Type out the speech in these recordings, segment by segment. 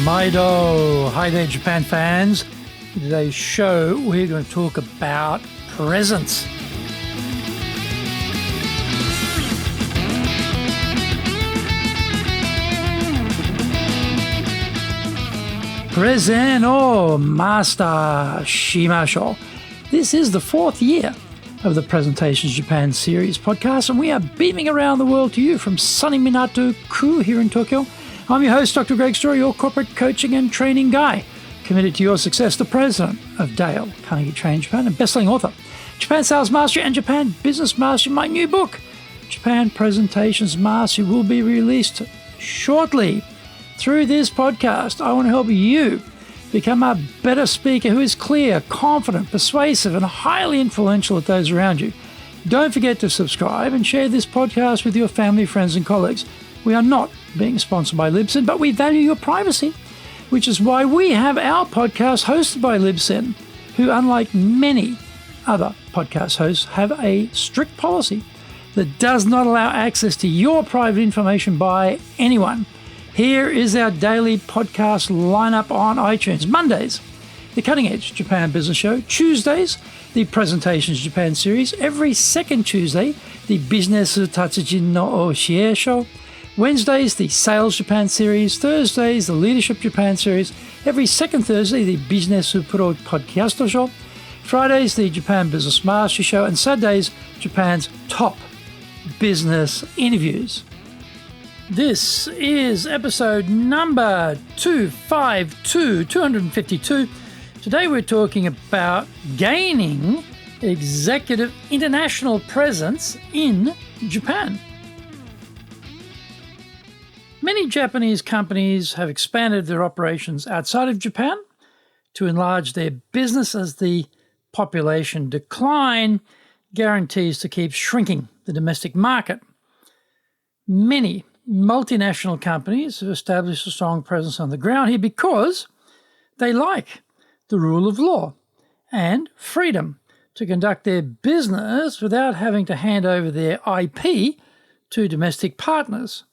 Maido! Hi there, Japan fans. In today's show, we're going to talk about presents. Present o master shimashou. This is the fourth year of the Presentations Japan series podcast, and we are beaming around the world to you from sunny Minato-ku here in Tokyo. I'm your host, Dr. Greg Story, your corporate coaching and training guy, committed to your success, the president of Dale Carnegie Training Japan and best-selling author, Japan Sales Mastery and Japan Business Mastery. My new book, Japan Presentations Mastery, will be released shortly. Through this podcast, I want to help you become a better speaker who is clear, confident, persuasive, and highly influential with those around you. Don't forget to subscribe and share this podcast with your family, friends, and colleagues. We are not being sponsored by Libsyn, but we value your privacy, which is why we have our podcast hosted by Libsyn, who, unlike many other podcast hosts, have a strict policy that does not allow access to your private information by anyone. Here is our daily podcast lineup on iTunes. Mondays, the Cutting Edge Japan Business Show. Tuesdays, the Presentations Japan series. Every second Tuesday, the Business Tatsujin no Oshie Show. Wednesdays, the Sales Japan series. Thursdays, the Leadership Japan series. Every second Thursday, the Business Pro Podcast Show. Fridays, the Japan Business Mastery Show. And Saturdays, Japan's top business interviews. This is episode number 252. Today we're talking about gaining executive international presence in Japan. Many Japanese companies have expanded their operations outside of Japan to enlarge their business as the population decline guarantees to keep shrinking the domestic market. Many multinational companies have established a strong presence on the ground here because they like the rule of law and freedom to conduct their business without having to hand over their IP to domestic partners.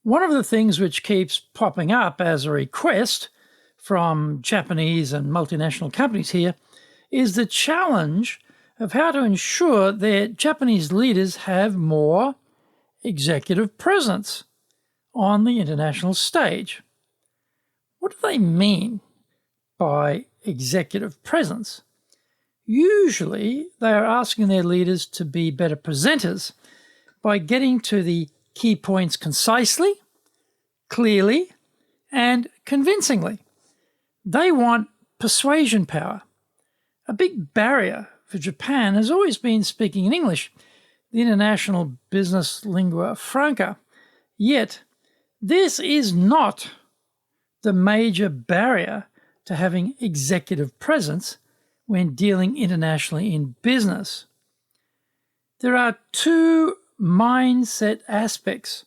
One of the things which keeps popping up as a request from Japanese and multinational companies here is the challenge of how to ensure their Japanese leaders have more executive presence on the international stage. What do they mean by executive presence? Usually, they are asking their leaders to be better presenters by getting to the key points concisely, clearly, and convincingly. They want persuasion power. A big barrier for Japan has always been speaking in English, the international business lingua franca. Yet, this is not the major barrier to having executive presence when dealing internationally in business. There are two mindset aspects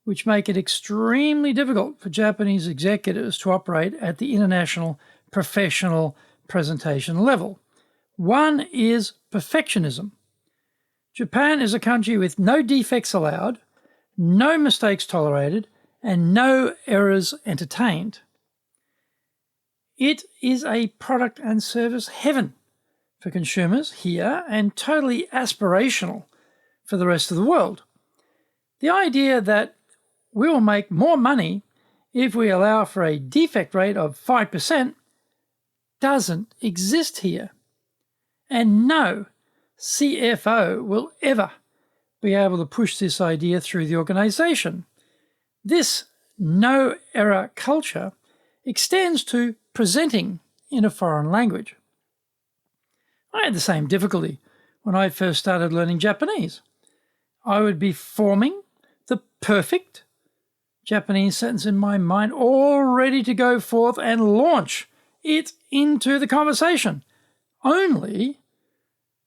which make it extremely difficult for Japanese executives to operate at the international professional presentation level. One is perfectionism. Japan is a country with no defects allowed, no mistakes tolerated, and no errors entertained. It is a product and service heaven for consumers here and totally aspirational for the rest of the world. The idea that we will make more money if we allow for a defect rate of 5% doesn't exist here. And no CFO will ever be able to push this idea through the organization. This no-error culture extends to presenting in a foreign language. I had the same difficulty when I first started learning Japanese. I would be forming the perfect Japanese sentence in my mind, all ready to go forth and launch it into the conversation, only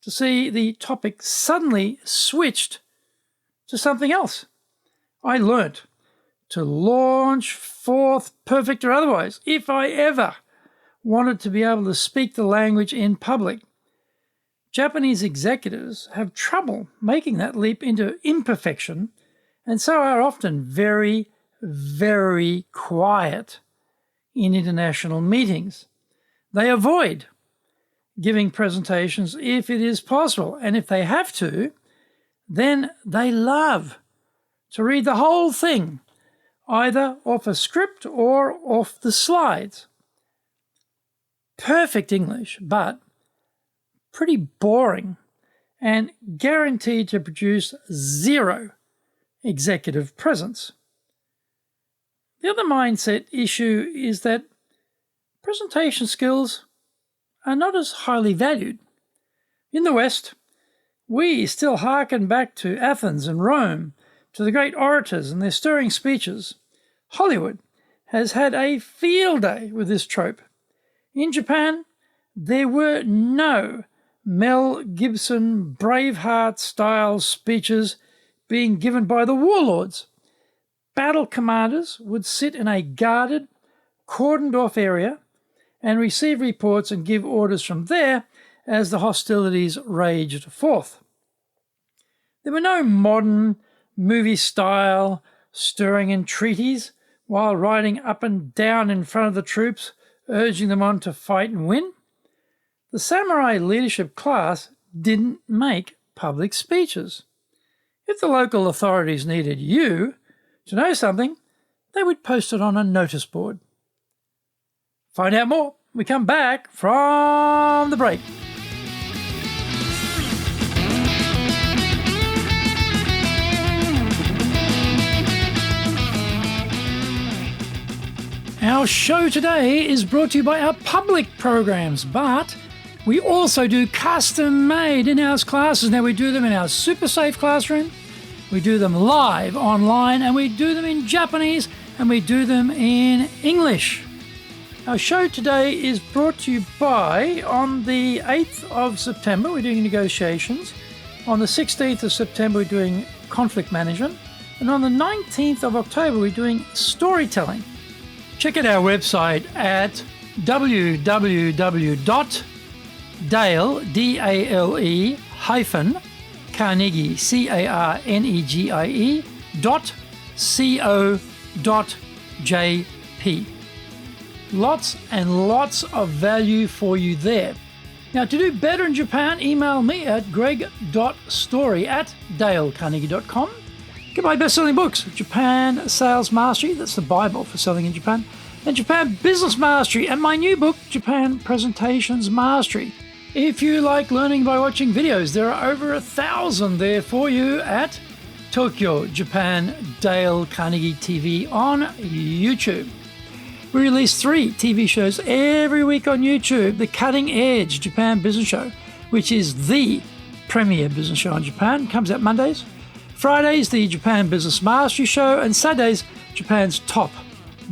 to see the topic suddenly switched to something else. I learnt to launch forth, perfect or otherwise, if I ever wanted to be able to speak the language in public. Japanese executives have trouble making that leap into imperfection and so are often very, very quiet in international meetings. They avoid giving presentations if it is possible, and if they have to, then they love to read the whole thing, either off a script or off the slides. Perfect English, but pretty boring and guaranteed to produce zero executive presence. The other mindset issue is that presentation skills are not as highly valued. In the West, we still hearken back to Athens and Rome, to the great orators and their stirring speeches. Hollywood has had a field day with this trope. In Japan, there were no Mel Gibson Braveheart-style speeches being given by the warlords. Battle commanders would sit in a guarded, cordoned-off area and receive reports and give orders from there as the hostilities raged forth. There were no modern, movie-style stirring entreaties while riding up and down in front of the troops, urging them on to fight and win. The samurai leadership class didn't make public speeches. If the local authorities needed you to know something, they would post it on a notice board. Find out more when we come back from the break. Our show today is brought to you by our public programs, but we also do custom-made in-house classes. Now, we do them in our super safe classroom, we do them live online, and we do them in Japanese, and we do them in English. Our show today is brought to you by, on the 8th of September, we're doing negotiations. On the 16th of September, we're doing conflict management. And on the 19th of October, we're doing storytelling. Check out our website at www.dale, hyphen, Carnegie, CARNEGIE.co.jp. Lots and lots of value for you there. Now, to do better in Japan, email me at greg.story@dalecarnegie.com. Get my best-selling books, Japan Sales Mastery, that's the Bible for selling in Japan, and Japan Business Mastery, and my new book, Japan Presentations Mastery. If you like learning by watching videos, there are over 1,000 there for you at Tokyo, Japan, Dale Carnegie TV on YouTube. We release 3 TV shows every week on YouTube. The Cutting Edge Japan Business Show, which is the premier business show in Japan, comes out Mondays. Fridays, the Japan Business Mastery Show, and Saturdays, Japan's top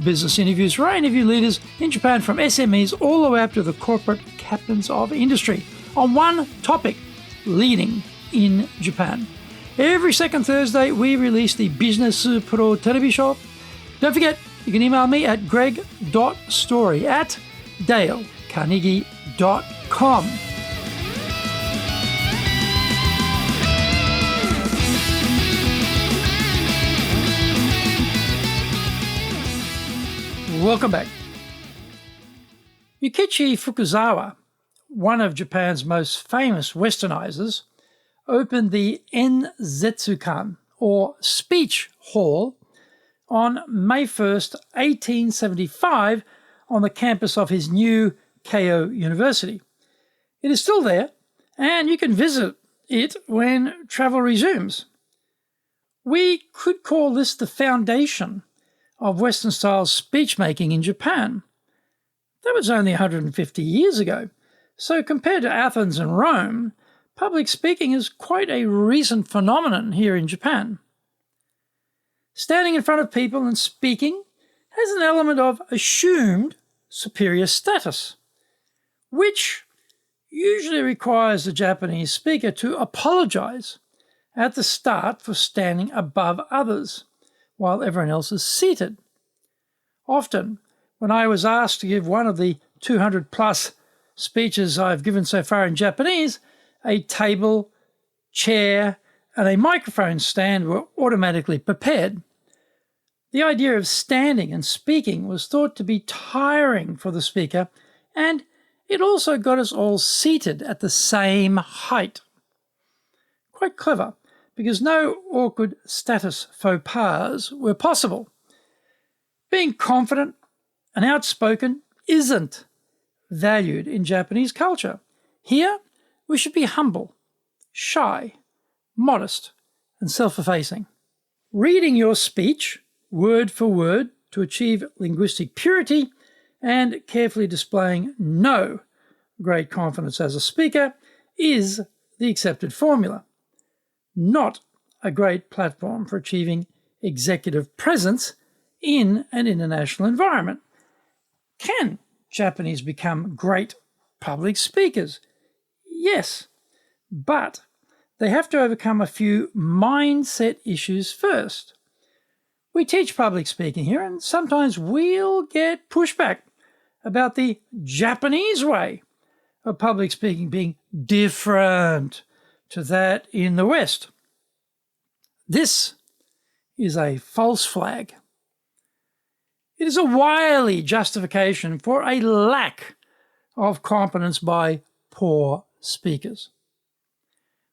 business interviews, where I interview leaders in Japan from SMEs all the way up to the corporate captains of industry on one topic, leading in Japan. Every second Thursday, we release the Business Pro Television Show. Don't forget, you can email me at greg.story@dalecarnegie.com. Welcome back. Yukichi Fukuzawa, one of Japan's most famous westernizers, opened the Enzetsukan, or Speech Hall, on May 1st, 1875, on the campus of his new Keio University. It is still there, and you can visit it when travel resumes. We could call this the foundation of Western-style speech-making in Japan. That was only 150 years ago. So compared to Athens and Rome, public speaking is quite a recent phenomenon here in Japan. Standing in front of people and speaking has an element of assumed superior status, which usually requires the Japanese speaker to apologize at the start for standing above others while everyone else is seated. Often, when I was asked to give one of the 200-plus speeches I've given so far in Japanese, a table, chair, and a microphone stand were automatically prepared. The idea of standing and speaking was thought to be tiring for the speaker, and it also got us all seated at the same height. Quite clever, because no awkward status faux pas were possible. Being confident and outspoken isn't valued in Japanese culture. Here, we should be humble, shy, modest, and self-effacing. Reading your speech, word for word, to achieve linguistic purity, and carefully displaying no great confidence as a speaker is the accepted formula. Not a great platform for achieving executive presence in an international environment. Can Japanese become great public speakers? Yes, but they have to overcome a few mindset issues first. We teach public speaking here, and sometimes we'll get pushback about the Japanese way of public speaking being different to that in the West. This is a false flag. It is a wily justification for a lack of competence by poor speakers.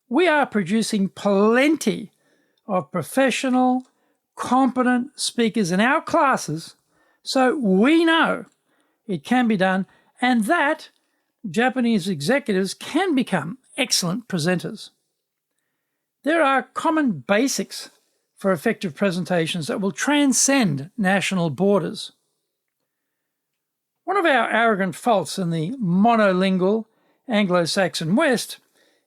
We are producing plenty of professional, competent speakers in our classes, so we know it can be done, and that Japanese executives can become excellent presenters. There are common basics for effective presentations that will transcend national borders. One of our arrogant faults in the monolingual Anglo-Saxon West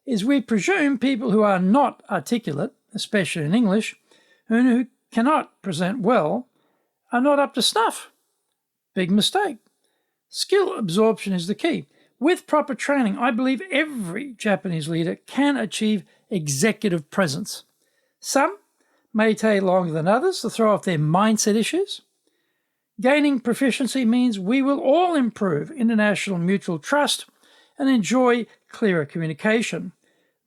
is we presume people who are not articulate, especially in English, and who cannot present well, are not up to snuff. Big mistake. Skill absorption is the key. With proper training, I believe every Japanese leader can achieve executive presence. Some may take longer than others to throw off their mindset issues. Gaining proficiency means we will all improve international mutual trust and enjoy clearer communication.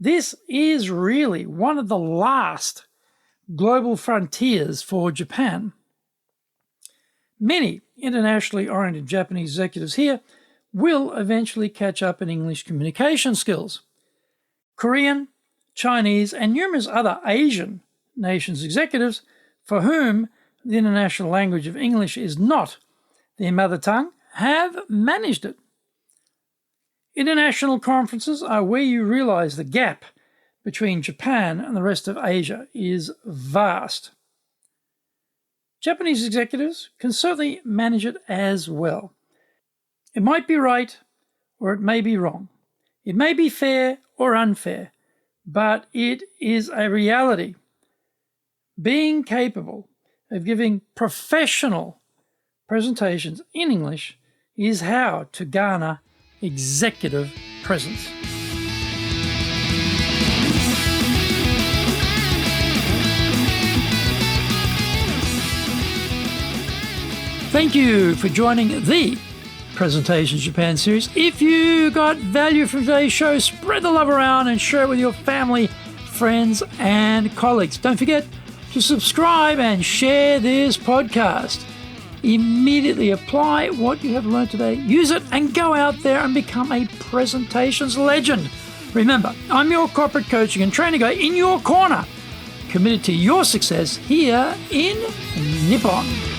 This is really one of the last global frontiers for Japan. Many internationally oriented Japanese executives here will eventually catch up in English communication skills. Korean, Chinese, and numerous other Asian nations' executives for whom the international language of English is not their mother tongue have managed it. International conferences are where you realize the gap between Japan and the rest of Asia is vast. Japanese executives can certainly manage it as well. It might be right or it may be wrong. It may be fair or unfair, but it is a reality. Being capable of giving professional presentations in English is how to garner executive presence. Thank you for joining the Presentations Japan series. If you got value from today's show, spread the love around and share it with your family, friends, and colleagues. Don't forget to subscribe and share this podcast. Immediately apply what you have learned today, use it, and go out there and become a presentations legend. Remember, I'm your corporate coaching and training guy in your corner, committed to your success here in Nippon.